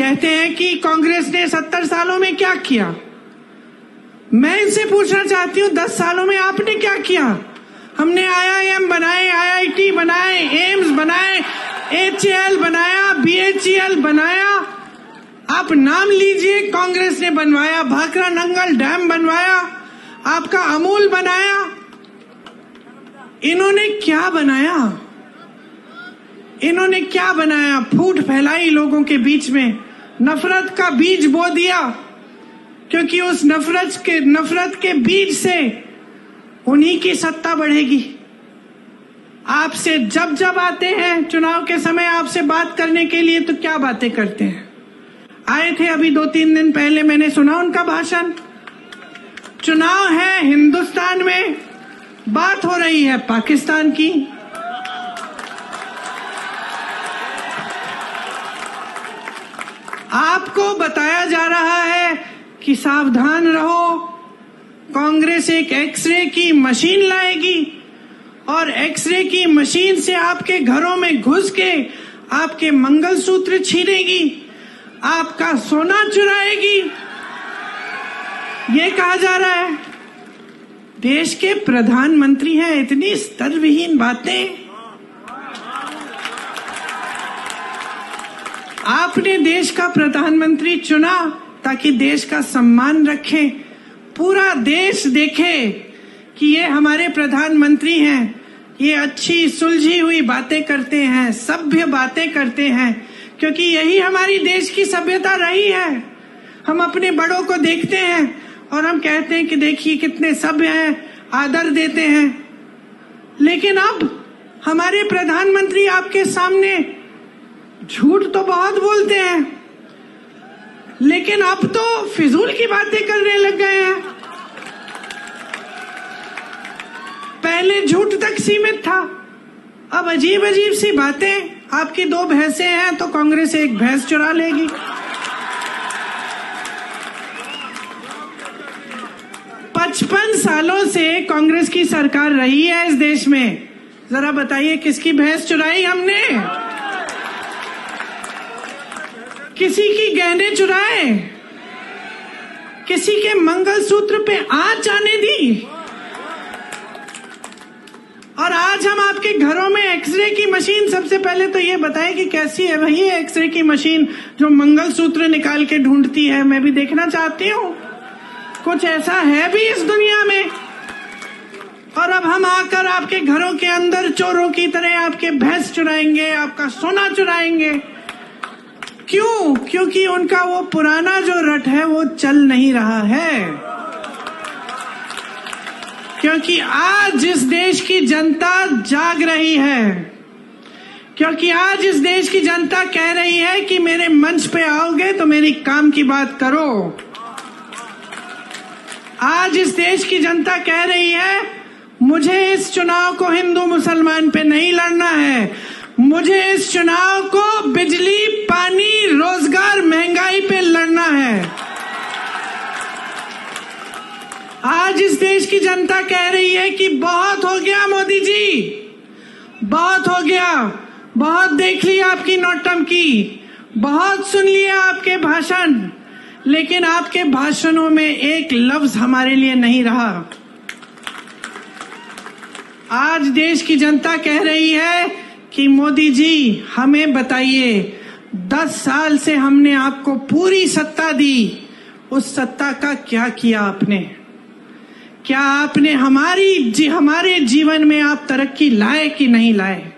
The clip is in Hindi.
कहते हैं कि कांग्रेस ने 70 सालों में क्या किया। मैं इनसे पूछना चाहती हूँ 10 सालों में आपने क्या किया? हमने IIM बनाए, IIT बनाए, एम्स बनाए, HAL बनाया, BHEL बनाया। आप नाम लीजिए, कांग्रेस ने बनवाया। भाखड़ा नंगल डैम बनवाया, आपका अमूल बनाया। इन्होंने क्या बनाया? इन्होंने क्या बनाया? फूट फैलाई लोगों के बीच में, नफरत का बीज बो दिया, क्योंकि उस नफरत के बीज से उन्हीं की सत्ता बढ़ेगी। आपसे जब आते हैं चुनाव के समय आपसे बात करने के लिए, तो क्या बातें करते हैं? आए थे अभी 2-3 दिन पहले, मैंने सुना उनका भाषण। चुनाव है हिंदुस्तान में, बात हो रही है पाकिस्तान की। आपको बताया जा रहा है कि सावधान रहो, कांग्रेस एक एक्सरे की मशीन लाएगी और एक्सरे की मशीन से आपके घरों में घुस के आपके मंगलसूत्र छीनेगी, आपका सोना चुराएगी, ये कहा जा रहा है। देश के प्रधानमंत्री हैं, इतनी स्तरविहीन बातें। आपने देश का प्रधानमंत्री चुना ताकि देश का सम्मान रखें, पूरा देश देखे कि ये हमारे प्रधानमंत्री हैं, ये अच्छी सुलझी हुई बातें करते हैं, सभ्य बातें करते हैं, क्योंकि यही हमारी देश की सभ्यता रही है। हम अपने बड़ों को देखते हैं और हम कहते हैं कि देखिए कितने सभ्य हैं, आदर देते हैं। लेकिन अब हमारे प्रधानमंत्री आपके सामने झूठ तो बहुत बोलते हैं, लेकिन अब तो फिजूल की बातें करने लग गए हैं। पहले झूठ तक सीमित था, अब अजीब अजीब सी बातें। आपकी 2 भैंसें हैं तो कांग्रेस एक भैंस चुरा लेगी। पचपन सालों से कांग्रेस की सरकार रही है इस देश में। जरा बताइए किसकी भैंस चुराई हमने? किसी की गहने चुराए? किसी के मंगलसूत्र पे आंच आने दी? और आज हम आपके घरों में एक्सरे की मशीन, सबसे पहले तो ये बताएं कि कैसी है वही एक्सरे की मशीन जो मंगलसूत्र निकाल के ढूंढती है। मैं भी देखना चाहती हूँ, कुछ ऐसा है भी इस दुनिया में। और अब हम आकर आपके घरों के अंदर चोरों की तरह आपके भैंस चुराएंगे, आपका सोना चुराएंगे। क्यों? क्योंकि उनका वो पुराना जो रट है वो चल नहीं रहा है। क्योंकि आज इस देश की जनता जाग रही है, क्योंकि आज इस देश की जनता कह रही है कि मेरे मंच पे आओगे तो मेरी काम की बात करो। आज इस देश की जनता कह रही है मुझे इस चुनाव को हिंदू मुसलमान पे नहीं लड़ना है, मुझे इस चुनाव को बिजली, पानी, रोजगार, महंगाई पे लड़ना है। आज इस देश की जनता कह रही है कि बहुत हो गया मोदी जी, बहुत हो गया, बहुत देख लिया आपकी नौटंकी, बहुत सुन लिया आपके भाषण, लेकिन आपके भाषणों में एक लफ्ज हमारे लिए नहीं रहा। आज देश की जनता कह रही है कि मोदी जी हमें बताइए, 10 साल से हमने आपको पूरी सत्ता दी, उस सत्ता का क्या किया आपने? क्या आपने हमारे जीवन में आप तरक्की लाए कि नहीं लाए?